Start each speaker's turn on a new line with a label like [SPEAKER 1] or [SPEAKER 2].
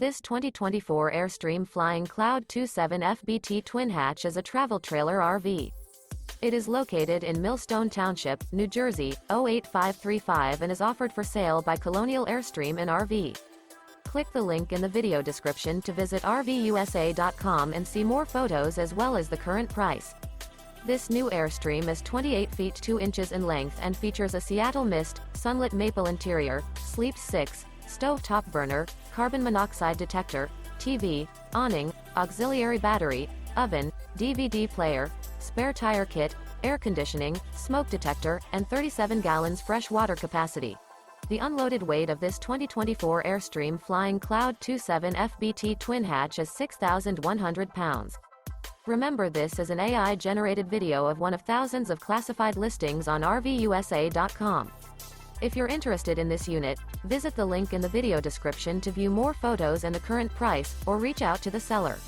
[SPEAKER 1] This 2024 Airstream Flying Cloud 27 FBT twin hatch is a travel trailer RV. It is located in Millstone Township, New Jersey, 08535 and is offered for sale by Colonial Airstream RV. Click the link in the video description to visit RVUSA.com and see more photos as well as the current price. This new Airstream is 28 feet 2 inches in length and features a Seattle Mist, Sunlit Maple interior, Sleep 6, stovetop burner, carbon monoxide detector, TV, awning, auxiliary battery, oven, DVD player, spare tire kit, air conditioning, smoke detector, and 37 gallons fresh water capacity. The unloaded weight of this 2024 Airstream Flying Cloud 27 FBT twin hatch is 6,100 pounds. Remember, this is an AI-generated video of one of thousands of classified listings on RVUSA.com. If you're interested in this unit, visit the link in the video description to view more photos and the current price, or reach out to the seller.